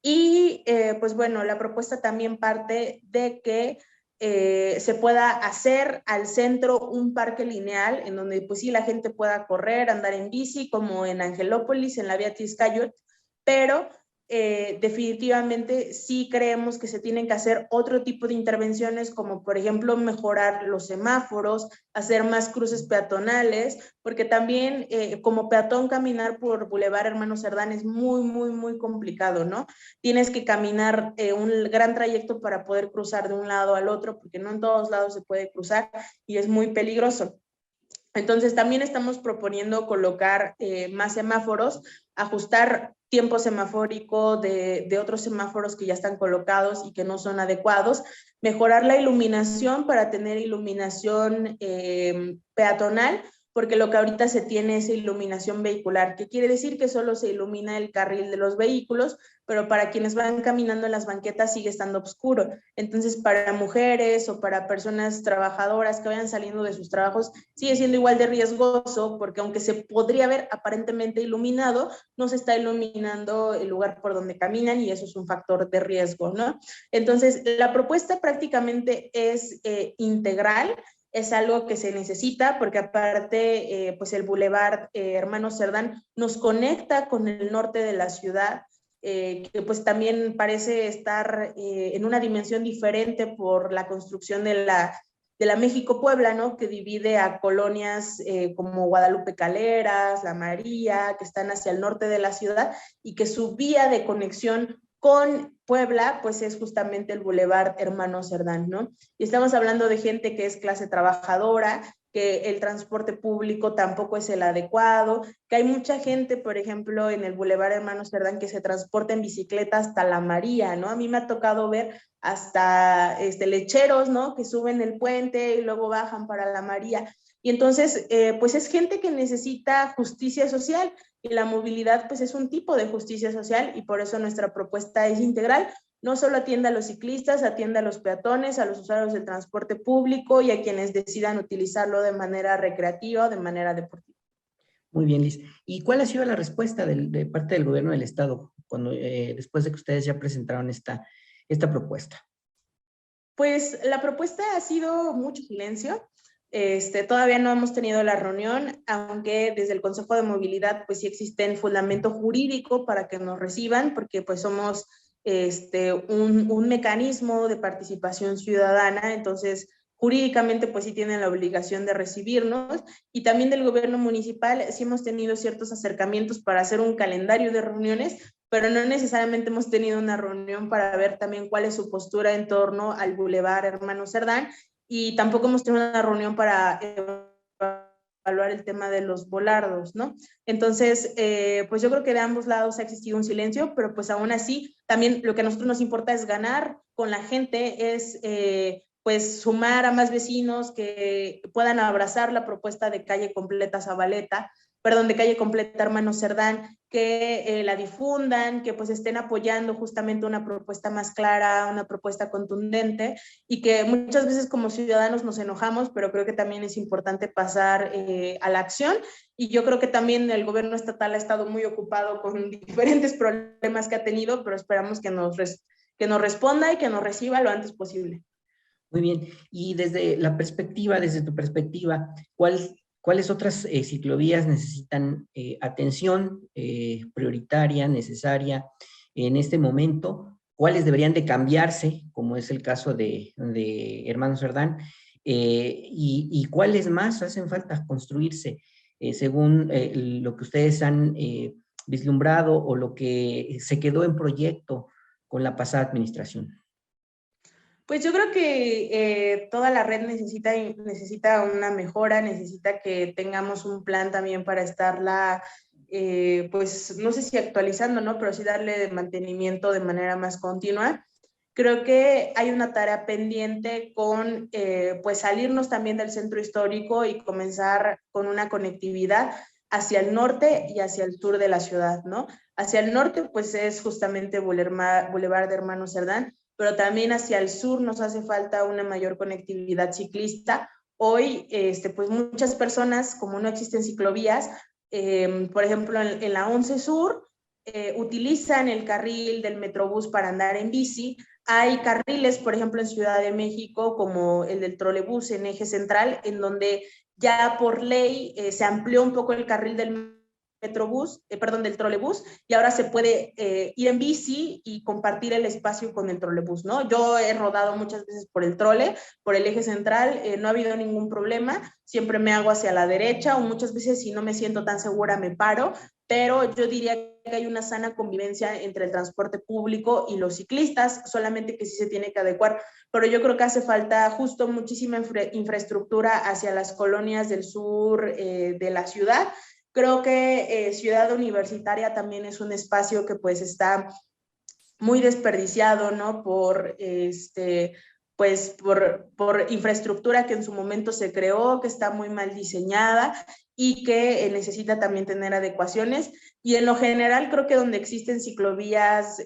Y pues bueno, la propuesta también parte de que se pueda hacer al centro un parque lineal en donde pues sí la gente pueda correr, andar en bici, como en Angelópolis, en la vía Tizcayot, pero definitivamente sí creemos que se tienen que hacer otro tipo de intervenciones, como por ejemplo mejorar los semáforos, hacer más cruces peatonales, porque también como peatón caminar por Boulevard Hermano Cerdán es muy, muy, muy complicado, ¿no? Tienes que caminar un gran trayecto para poder cruzar de un lado al otro, porque no en todos lados se puede cruzar y es muy peligroso. Entonces, también estamos proponiendo colocar más semáforos, ajustar tiempo semafórico de otros semáforos que ya están colocados y que no son adecuados, mejorar la iluminación para tener iluminación peatonal, porque lo que ahorita se tiene es iluminación vehicular, que quiere decir que solo se ilumina el carril de los vehículos, pero para quienes van caminando en las banquetas sigue estando oscuro. Entonces, para mujeres o para personas trabajadoras que vayan saliendo de sus trabajos, sigue siendo igual de riesgoso, porque aunque se podría ver aparentemente iluminado, no se está iluminando el lugar por donde caminan y eso es un factor de riesgo, ¿no? Entonces, la propuesta prácticamente es integral, es algo que se necesita porque aparte, pues el Boulevard Hermano Cerdán nos conecta con el norte de la ciudad, que pues también parece estar en una dimensión diferente por la construcción de la México-Puebla, ¿no? Que divide a colonias como Guadalupe Caleras, La María, que están hacia el norte de la ciudad y que su vía de conexión con Puebla, pues es justamente el Boulevard Hermano Cerdán, ¿no? Y estamos hablando de gente que es clase trabajadora, que el transporte público tampoco es el adecuado, que hay mucha gente, por ejemplo, en el Boulevard Hermano Cerdán que se transporta en bicicleta hasta La María, ¿no? A mí me ha tocado ver hasta lecheros, ¿no? Que suben el puente y luego bajan para La María. Y entonces, pues es gente que necesita justicia social y la movilidad, pues es un tipo de justicia social y por eso nuestra propuesta es integral. No solo atiende a los ciclistas, atiende a los peatones, a los usuarios del transporte público y a quienes decidan utilizarlo de manera recreativa o de manera deportiva. Muy bien, Liz. ¿Y cuál ha sido la respuesta de parte del gobierno del estado cuando, después de que ustedes ya presentaron esta propuesta? Pues la propuesta ha sido mucho silencio. Todavía no hemos tenido la reunión, aunque desde el Consejo de Movilidad pues sí existe fundamento jurídico para que nos reciban, porque pues somos un mecanismo de participación ciudadana, entonces jurídicamente pues sí tienen la obligación de recibirnos y también del gobierno municipal sí hemos tenido ciertos acercamientos para hacer un calendario de reuniones, pero no necesariamente hemos tenido una reunión para ver también cuál es su postura en torno al Boulevard Hermano Cerdán y tampoco hemos tenido una reunión para evaluar el tema de los volardos, ¿no? Entonces, pues yo creo que de ambos lados ha existido un silencio, pero pues aún así, también lo que a nosotros nos importa es ganar con la gente, es pues sumar a más vecinos que puedan abrazar la propuesta de calle completa Zabaleta, perdón, de calle completa Hermano Cerdán, que la difundan, que pues estén apoyando justamente una propuesta más clara, una propuesta contundente y que muchas veces como ciudadanos nos enojamos, pero creo que también es importante pasar a la acción y yo creo que también el gobierno estatal ha estado muy ocupado con diferentes problemas que ha tenido, pero esperamos que nos responda y que nos reciba lo antes posible. Muy bien. Y desde tu perspectiva, ¿cuál ¿cuáles otras ciclovías necesitan atención prioritaria, necesaria en este momento? ¿Cuáles deberían de cambiarse, como es el caso de Hermano Cerdán? Y cuáles más hacen falta construirse según lo que ustedes han vislumbrado o lo que se quedó en proyecto con la pasada administración? Pues yo creo que toda la red necesita una mejora, necesita que tengamos un plan también para estarla, pues no sé si actualizando, ¿no? Pero sí darle de mantenimiento de manera más continua. Creo que hay una tarea pendiente con, pues salirnos también del centro histórico y comenzar con una conectividad hacia el norte y hacia el sur de la ciudad, ¿no? Hacia el norte, pues es justamente Boulevard de Hermano Cerdán, pero también hacia el sur nos hace falta una mayor conectividad ciclista. Hoy, pues muchas personas, como no existen ciclovías, por ejemplo, en la 11 Sur, utilizan el carril del Metrobús para andar en bici. Hay carriles, por ejemplo, en Ciudad de México, como el del trolebús en eje central, en donde ya por ley se amplió un poco el carril del Metrobús, perdón, del trolebús, y ahora se puede ir en bici y compartir el espacio con el trolebús, ¿no? Yo he rodado muchas veces por el trole, por el eje central, no ha habido ningún problema, siempre me hago hacia la derecha o muchas veces si no me siento tan segura me paro, pero yo diría que hay una sana convivencia entre el transporte público y los ciclistas, solamente que sí se tiene que adecuar, pero yo creo que hace falta justo muchísima infraestructura hacia las colonias del sur de la ciudad. Creo que Ciudad Universitaria también es un espacio que pues está muy desperdiciado, ¿no? Pues por infraestructura que en su momento se creó, que está muy mal diseñada y que necesita también tener adecuaciones. Y en lo general creo que donde existen ciclovías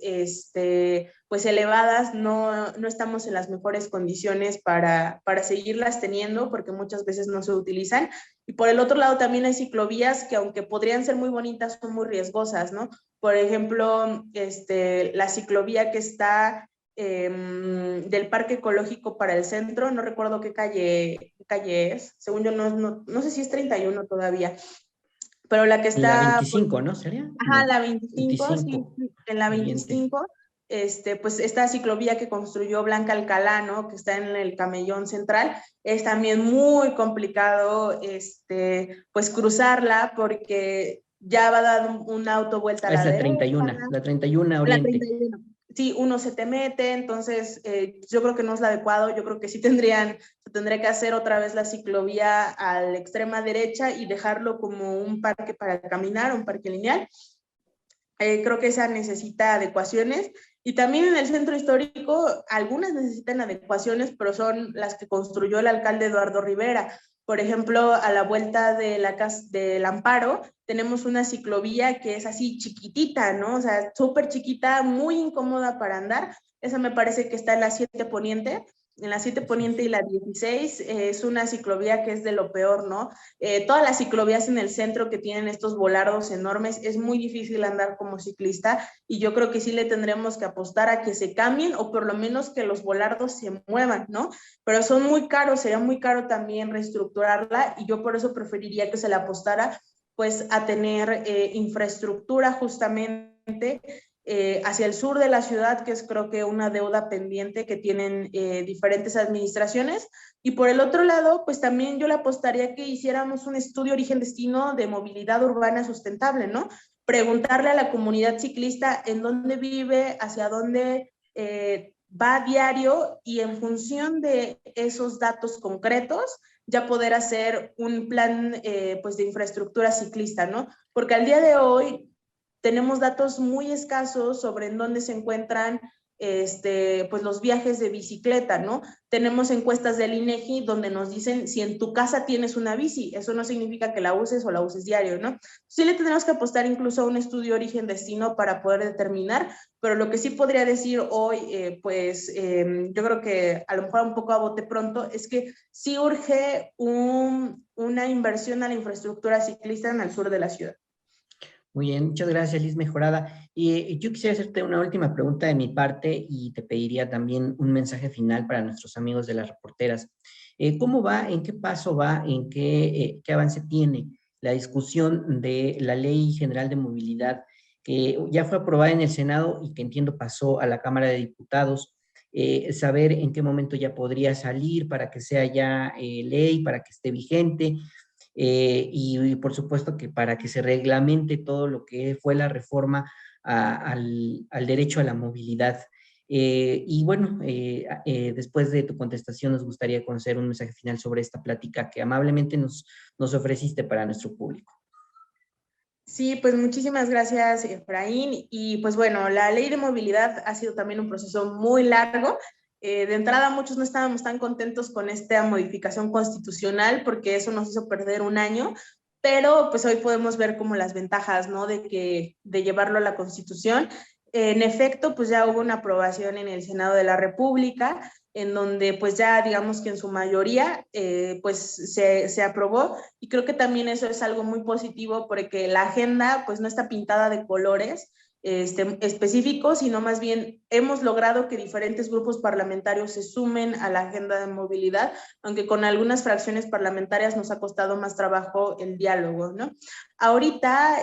pues elevadas, no estamos en las mejores condiciones para seguirlas teniendo, porque muchas veces no se utilizan. Y por el otro lado también hay ciclovías que aunque podrían ser muy bonitas, son muy riesgosas, ¿no? Por ejemplo, la ciclovía que está del Parque Ecológico para el centro, no recuerdo qué calle es, según yo no sé si es 31 todavía, pero la que La está... 25, ¿no? ¿Sería? Ajá, No, la 25, sí, 25, en la Oriente. 25, pues esta ciclovía que construyó Blanca Alcalá, ¿no? Que está en el Camellón Central, es también muy complicado, pues cruzarla porque ya va a dar una autovuelta a Es la derecha, la 31 la Oriente. 31. Sí, uno se te mete, entonces yo creo que no es lo adecuado, yo creo que sí se tendría que hacer otra vez la ciclovía a la extrema derecha y dejarlo como un parque para caminar, un parque lineal. Creo que esa necesita adecuaciones y también en el centro histórico algunas necesitan adecuaciones, pero son las que construyó el alcalde Eduardo Rivera. Por ejemplo, a la vuelta de la casa del Amparo tenemos una ciclovía que es así chiquitita, ¿no? O sea, súper chiquita, muy incómoda para andar. Esa me parece que está en la 7 Poniente. En la 7 Poniente y la 16 es una ciclovía que es de lo peor, ¿no? Todas las ciclovías en el centro que tienen estos volardos enormes, es muy difícil andar como ciclista y yo creo que sí le tendremos que apostar a que se cambien o por lo menos que los volardos se muevan, ¿no? Pero son muy caros, sería muy caro también reestructurarla y yo por eso preferiría que se le apostara pues a tener infraestructura justamente hacia el sur de la ciudad, que es creo que una deuda pendiente que tienen diferentes administraciones. Y por el otro lado, pues también yo le apostaría que hiciéramos un estudio origen-destino de movilidad urbana sustentable, ¿no? Preguntarle a la comunidad ciclista en dónde vive, hacia dónde va a diario y en función de esos datos concretos, ya poder hacer un plan pues de infraestructura ciclista, ¿no? Porque al día de hoy tenemos datos muy escasos sobre en dónde se encuentran pues los viajes de bicicleta, ¿no? Tenemos encuestas del INEGI donde nos dicen si en tu casa tienes una bici, eso no significa que la uses o la uses diario, ¿no? Sí le tenemos que apostar incluso a un estudio origen-destino para poder determinar, pero lo que sí podría decir hoy, yo creo que a lo mejor un poco a bote pronto, es que sí urge una inversión a la infraestructura ciclista en el sur de la ciudad. Muy bien, muchas gracias, Liz Mejorada. Y yo quisiera hacerte una última pregunta de mi parte y te pediría también un mensaje final para nuestros amigos de las reporteras. ¿Cómo va, en qué paso va, en qué avance tiene la discusión de la Ley General de Movilidad que ya fue aprobada en el Senado y que entiendo pasó a la Cámara de Diputados? Saber en qué momento ya podría salir para que sea ya ley, para que esté vigente, y por supuesto que para que se reglamente todo lo que fue la reforma al derecho a la movilidad. Y bueno, después de tu contestación nos gustaría conocer un mensaje final sobre esta plática que amablemente nos ofreciste para nuestro público. Sí, pues muchísimas gracias, Efraín. Y pues bueno, la ley de movilidad ha sido también un proceso muy largo. De entrada, muchos no estábamos tan contentos con esta modificación constitucional porque eso nos hizo perder un año, pero pues hoy podemos ver como las ventajas, ¿no? De llevarlo a la Constitución. En efecto, pues ya hubo una aprobación en el Senado de la República, en donde pues ya digamos que en su mayoría pues se aprobó, y creo que también eso es algo muy positivo porque la agenda pues no está pintada de colores específicos, sino más bien hemos logrado que diferentes grupos parlamentarios se sumen a la agenda de movilidad, aunque con algunas fracciones parlamentarias nos ha costado más trabajo el diálogo, ¿no? Ahorita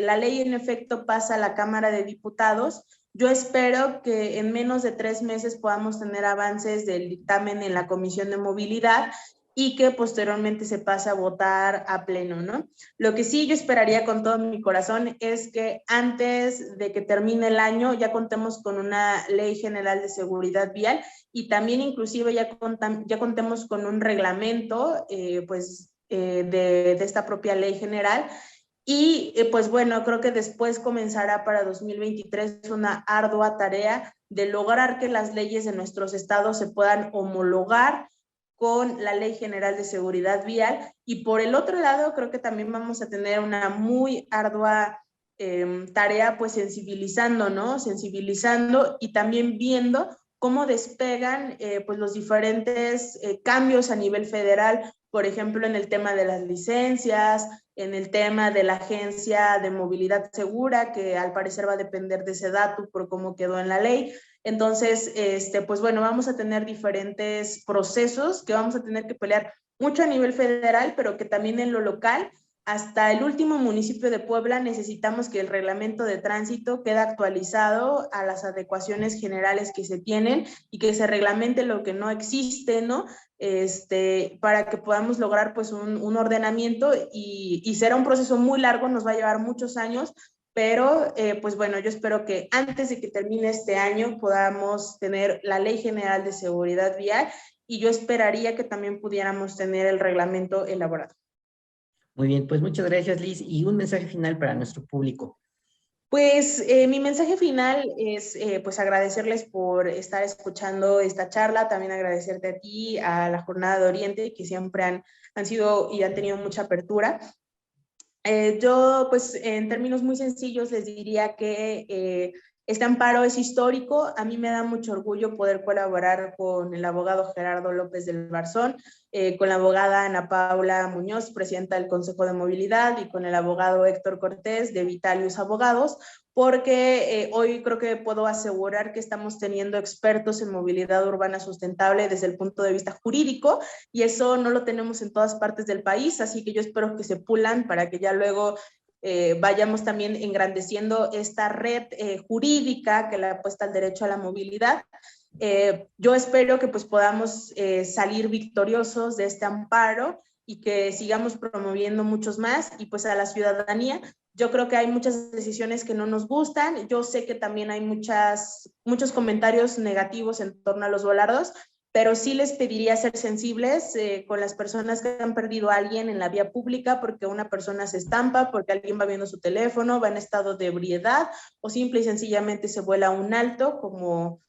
la ley en efecto pasa a la Cámara de Diputados. Yo espero que en menos de 3 meses podamos tener avances del dictamen en la Comisión de Movilidad y que posteriormente se pase a votar a pleno, ¿no? Lo que sí yo esperaría con todo mi corazón es que antes de que termine el año ya contemos con una ley general de seguridad vial y también inclusive ya contemos con un reglamento de esta propia ley general. Y pues bueno, creo que después comenzará para 2023 una ardua tarea de lograr que las leyes de nuestros estados se puedan homologar con la Ley General de Seguridad Vial. Y por el otro lado, creo que también vamos a tener una muy ardua tarea, pues sensibilizando, ¿no? Sensibilizando y también viendo cómo despegan pues los diferentes cambios a nivel federal, por ejemplo, en el tema de las licencias, en el tema de la Agencia de Movilidad Segura, que al parecer va a depender de ese dato por cómo quedó en la ley. Entonces, pues bueno, vamos a tener diferentes procesos que vamos a tener que pelear mucho a nivel federal, pero que también en lo local, hasta el último municipio de Puebla, necesitamos que el reglamento de tránsito quede actualizado a las adecuaciones generales que se tienen y que se reglamente lo que no existe, ¿no? Para que podamos lograr pues un ordenamiento y será un proceso muy largo, nos va a llevar muchos años, pero pues bueno, yo espero que antes de que termine este año podamos tener la Ley General de Seguridad Vial y yo esperaría que también pudiéramos tener el reglamento elaborado. Muy bien, pues muchas gracias, Liz. Y un mensaje final para nuestro público. Pues mi mensaje final es pues agradecerles por estar escuchando esta charla, también agradecerte a ti, a la Jornada de Oriente, que siempre han sido y han tenido mucha apertura. Yo, pues, en términos muy sencillos, les diría que este amparo es histórico. A mí me da mucho orgullo poder colaborar con el abogado Gerardo López del Barzón, con la abogada Ana Paula Muñoz, presidenta del Consejo de Movilidad, y con el abogado Héctor Cortés de Vitalius Abogados, porque hoy creo que puedo asegurar que estamos teniendo expertos en movilidad urbana sustentable desde el punto de vista jurídico, y eso no lo tenemos en todas partes del país, así que yo espero que se pulan para que ya luego vayamos también engrandeciendo esta red jurídica que le apuesta al derecho a la movilidad. Yo espero que pues podamos salir victoriosos de este amparo y que sigamos promoviendo muchos más, y pues a la ciudadanía. Yo creo que hay muchas decisiones que no nos gustan. Yo sé que también hay muchos comentarios negativos en torno a los volardos, pero sí les pediría ser sensibles con las personas que han perdido a alguien en la vía pública porque una persona se estampa, porque alguien va viendo su teléfono, va en estado de ebriedad o simple y sencillamente se vuela un alto, como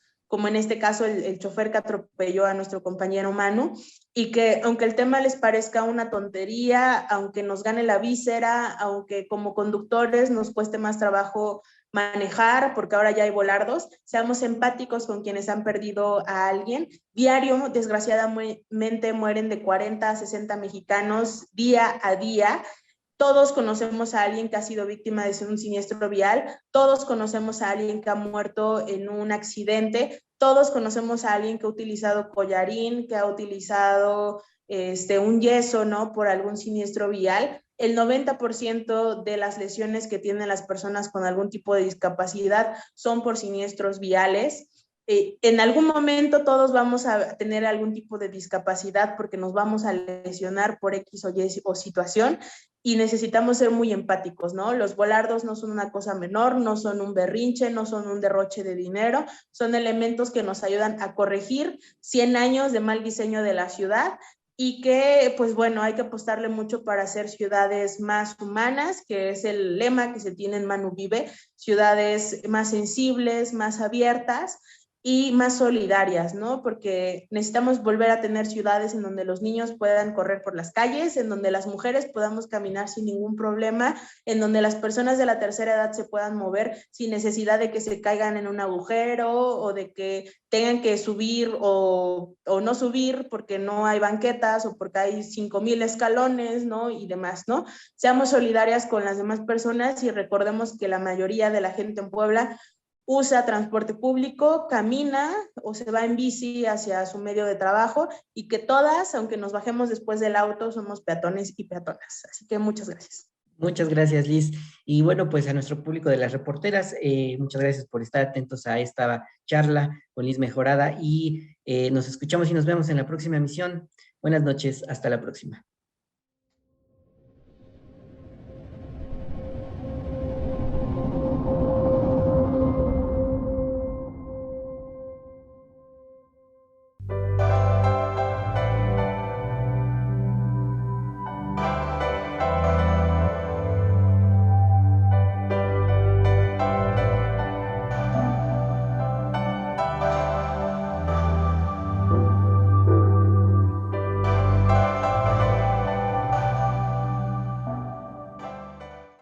en este caso el chofer que atropelló a nuestro compañero Manu, y que aunque el tema les parezca una tontería, aunque nos gane la víscera, aunque como conductores nos cueste más trabajo manejar, porque ahora ya hay volardos, seamos empáticos con quienes han perdido a alguien. Diario, desgraciadamente, mueren de 40 a 60 mexicanos día a día, todos conocemos a alguien que ha sido víctima de un siniestro vial, todos conocemos a alguien que ha muerto en un accidente, todos conocemos a alguien que ha utilizado collarín, que ha utilizado un yeso, ¿no? Por algún siniestro vial. El 90% de las lesiones que tienen las personas con algún tipo de discapacidad son por siniestros viales. En algún momento todos vamos a tener algún tipo de discapacidad porque nos vamos a lesionar por X o Y o situación y necesitamos ser muy empáticos, ¿no? Los volardos no son una cosa menor, no son un berrinche, no son un derroche de dinero, son elementos que nos ayudan a corregir 100 años de mal diseño de la ciudad y que, pues bueno, hay que apostarle mucho para hacer ciudades más humanas, que es el lema que se tiene en Manu Vive, ciudades más sensibles, más abiertas y más solidarias, ¿no? Porque necesitamos volver a tener ciudades en donde los niños puedan correr por las calles, en donde las mujeres podamos caminar sin ningún problema, en donde las personas de la tercera edad se puedan mover sin necesidad de que se caigan en un agujero o de que tengan que subir o no subir porque no hay banquetas o porque hay 5,000 escalones, ¿no? Y demás, ¿no? Seamos solidarias con las demás personas y recordemos que la mayoría de la gente en Puebla usa transporte público, camina o se va en bici hacia su medio de trabajo y que todas, aunque nos bajemos después del auto, somos peatones y peatonas. Así que muchas gracias. Muchas gracias, Liz. Y bueno, pues a nuestro público de las reporteras, muchas gracias por estar atentos a esta charla con Liz Mejorada y nos escuchamos y nos vemos en la próxima emisión. Buenas noches, hasta la próxima.